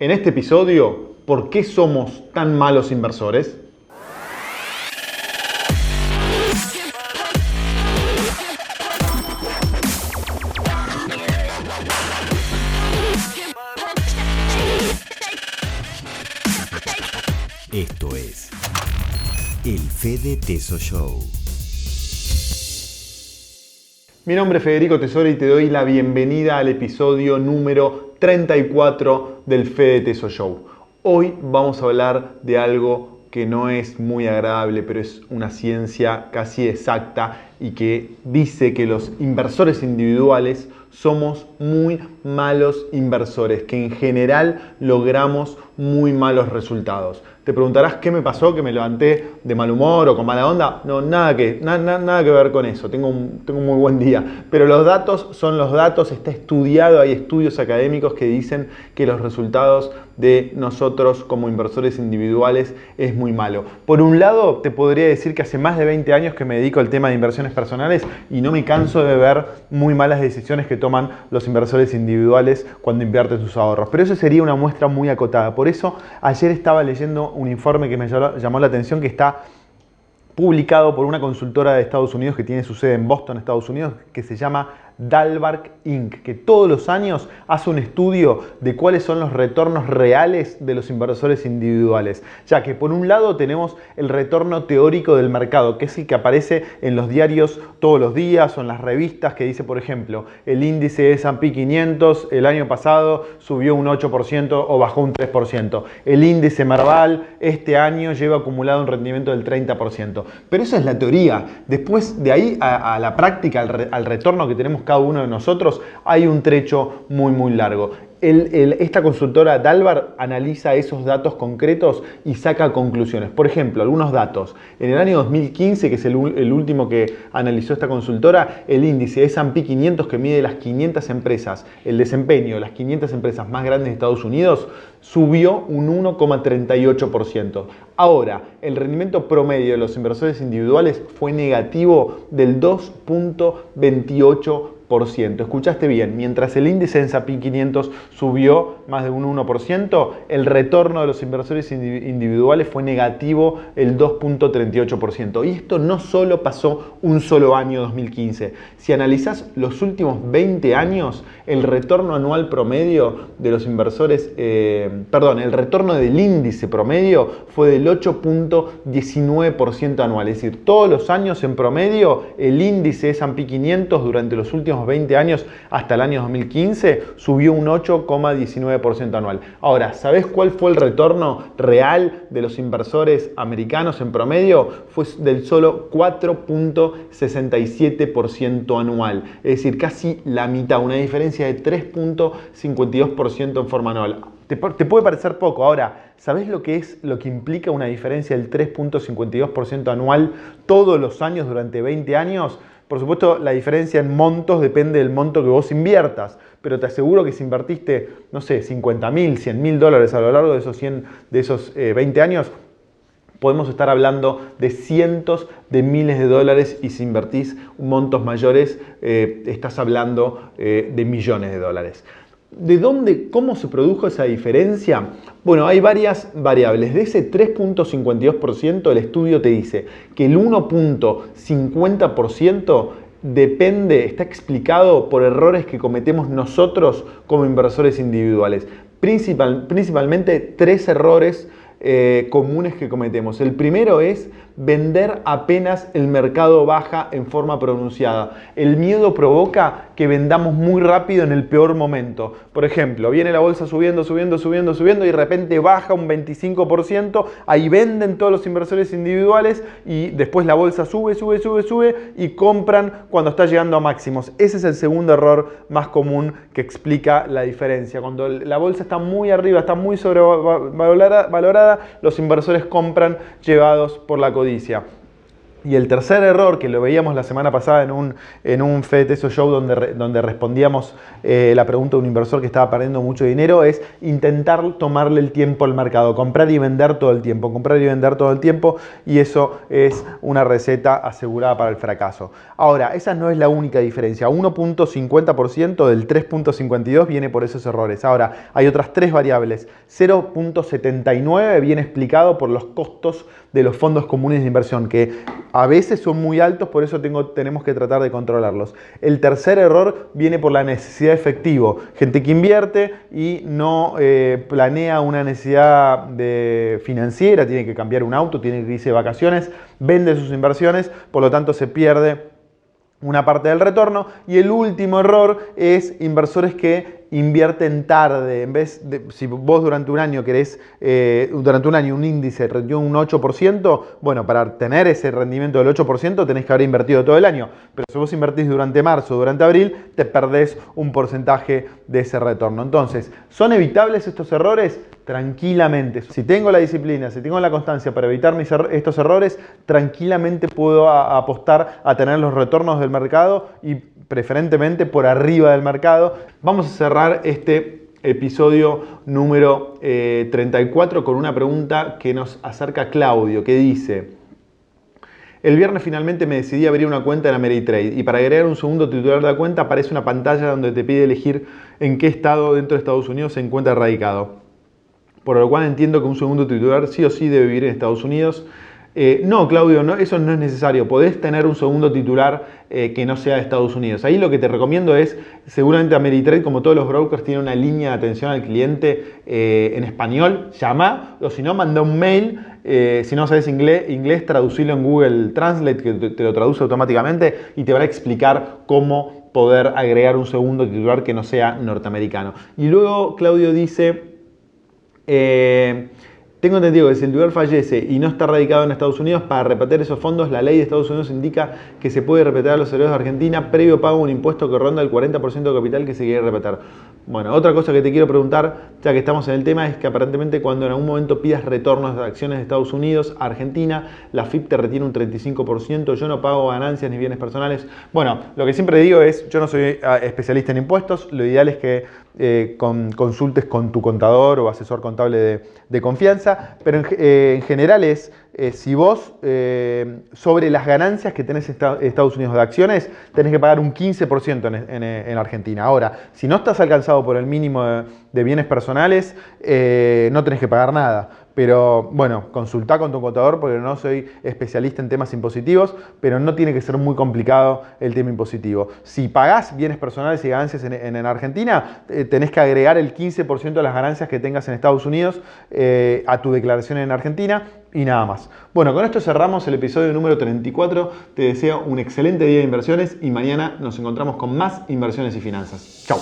En este episodio, ¿por qué somos tan malos inversores? Esto es el Fede Teso Show. Mi nombre es Federico Tesoro y te doy la bienvenida al episodio número 34 del Fede Teso Show. Hoy vamos a hablar de algo que no es muy agradable, pero es una ciencia casi exacta y que dice que los inversores individuales somos muy malos inversores, que en general logramos muy malos resultados. Te preguntarás qué me pasó, que me levanté de mal humor o con mala onda. No, nada que ver con eso. Tengo un muy buen día. Pero los datos son los datos, está estudiado, hay estudios académicos que dicen que los resultados de nosotros como inversores individuales es muy malo. Por un lado, te podría decir que hace más de 20 años que me dedico al tema de inversiones personales y no me canso de ver muy malas decisiones que toman los inversores individuales cuando invierten sus ahorros. Pero eso sería una muestra muy acotada. Por eso, ayer estaba leyendo un informe que me llamó la atención, que está publicado por una consultora de Estados Unidos que tiene su sede en Boston, Estados Unidos, que se llama Dalbark Inc., que todos los años hace un estudio de cuáles son los retornos reales de los inversores individuales. Ya que por un lado tenemos el retorno teórico del mercado, que es el que aparece en los diarios todos los días o en las revistas, que dice, por ejemplo, el índice S&P 500 el año pasado subió un 8% o bajó un 3%. El índice Merval este año lleva acumulado un rendimiento del 30%. Pero esa es la teoría. Después de ahí a la práctica, al retorno que tenemos cada uno de nosotros, hay un trecho muy largo. Esta consultora Dalbar analiza esos datos concretos y saca conclusiones. Por ejemplo, algunos datos. En el año 2015, que es el último que analizó esta consultora, el índice S&P 500, que mide las 500 empresas, el desempeño de las 500 empresas más grandes de Estados Unidos, subió un 1,38%. Ahora, el rendimiento promedio de los inversores individuales fue negativo del 2,28%. Escuchaste bien, mientras el índice S&P 500 subió más de un 1%, el retorno de los inversores individuales fue negativo el 2,38%. Y esto no solo pasó un solo año, 2015. Si analizás los últimos 20 años, el retorno anual promedio de los inversores, el retorno del índice promedio fue del 8,19% anual. Es decir, todos los años en promedio, el índice S&P 500 durante los últimos 20 años hasta el año 2015 subió un 8,19% anual. Ahora, ¿sabés cuál fue el retorno real de los inversores americanos en promedio? Fue del solo 4,67% anual. Es decir, casi la mitad, una diferencia de 3,52% en forma anual. Te puede parecer poco. Ahora, ¿sabés lo que implica una diferencia del 3,52% anual todos los años durante 20 años? Por supuesto, la diferencia en montos depende del monto que vos inviertas, pero te aseguro que si invertiste, no sé, $50,000, $100,000 a lo largo de esos 20 años, podemos estar hablando de cientos de miles de dólares, y si invertís montos mayores, estás hablando de millones de dólares. ¿Cómo se produjo esa diferencia? Bueno, hay varias variables. De ese 3,52%, el estudio te dice que el 1,50% está explicado por errores que cometemos nosotros como inversores individuales. Principalmente 3 errores comunes que cometemos. El primero es vender apenas el mercado baja en forma pronunciada. El miedo provoca que vendamos muy rápido en el peor momento. Por ejemplo, viene la bolsa subiendo y de repente baja un 25%, ahí venden todos los inversores individuales y después la bolsa sube y compran cuando está llegando a máximos. Ese es el segundo error más común que explica la diferencia. Cuando la bolsa está muy arriba, está muy sobrevalorada, los inversores compran llevados por la codicia. Y el tercer error, que lo veíamos la semana pasada en un FDT Show donde respondíamos la pregunta de un inversor que estaba perdiendo mucho dinero, es intentar tomarle el tiempo al mercado, comprar y vender todo el tiempo, y eso es una receta asegurada para el fracaso. Ahora, esa no es la única diferencia. 1.50% del 3.52 viene por esos errores. Ahora, hay otras tres variables. 0.79 viene explicado por los costos de los fondos comunes de inversión, que a veces son muy altos, por eso tenemos que tratar de controlarlos. El tercer error viene por la necesidad de efectivo. Gente que invierte y no planea una necesidad financiera, tiene que cambiar un auto, tiene que irse de vacaciones, vende sus inversiones, por lo tanto se pierde una parte del retorno. Y el último error es inversores que invierten tarde. En vez de, si vos durante un año querés, un índice rendió un 8%, bueno, para tener ese rendimiento del 8% tenés que haber invertido todo el año. Pero si vos invertís durante marzo, durante abril, te perdés un porcentaje de ese retorno. Entonces, ¿son evitables estos errores? Tranquilamente. Si tengo la disciplina, si tengo la constancia para evitar estos errores, tranquilamente puedo apostar a tener los retornos del mercado y preferentemente por arriba del mercado. Vamos a cerrar este episodio número 34 con una pregunta que nos acerca Claudio, que dice: el viernes finalmente me decidí a abrir una cuenta en Ameritrade y para agregar un segundo titular de la cuenta aparece una pantalla donde te pide elegir en qué estado dentro de Estados Unidos se encuentra radicado. Por lo cual entiendo que un segundo titular sí o sí debe vivir en Estados Unidos. No, Claudio, no, eso no es necesario. Podés tener un segundo titular que no sea de Estados Unidos. Ahí lo que te recomiendo es, seguramente Ameritrade, como todos los brokers, tiene una línea de atención al cliente en español. Llama, o si no, manda un mail. Si no sabes inglés, traducilo en Google Translate, que te lo traduce automáticamente y te va a explicar cómo poder agregar un segundo titular que no sea norteamericano. Y luego Claudio dice: tengo entendido que si el titular fallece y no está radicado en Estados Unidos, para repatriar esos fondos, la ley de Estados Unidos indica que se puede repatriar a los herederos de Argentina previo pago de un impuesto que ronda el 40% de capital que se quiere repatriar. Bueno, otra cosa que te quiero preguntar, ya que estamos en el tema, es que aparentemente cuando en algún momento pidas retornos de acciones de Estados Unidos a Argentina, la FIP te retiene un 35%, yo no pago ganancias ni bienes personales. Bueno, lo que siempre digo es, yo no soy especialista en impuestos, lo ideal es que consultes con tu contador o asesor contable de confianza, pero en general es, si vos sobre las ganancias que tenés en Estados Unidos de acciones, tenés que pagar un 15% en Argentina. Ahora, si no estás alcanzado por el mínimo de bienes personales, no tenés que pagar nada. Pero bueno, consultá con tu contador porque no soy especialista en temas impositivos, pero no tiene que ser muy complicado el tema impositivo. Si pagás bienes personales y ganancias en Argentina, tenés que agregar el 15% de las ganancias que tengas en Estados Unidos a tu declaración en Argentina y nada más. Bueno, con esto cerramos el episodio número 34. Te deseo un excelente día de inversiones y mañana nos encontramos con más inversiones y finanzas. Chau.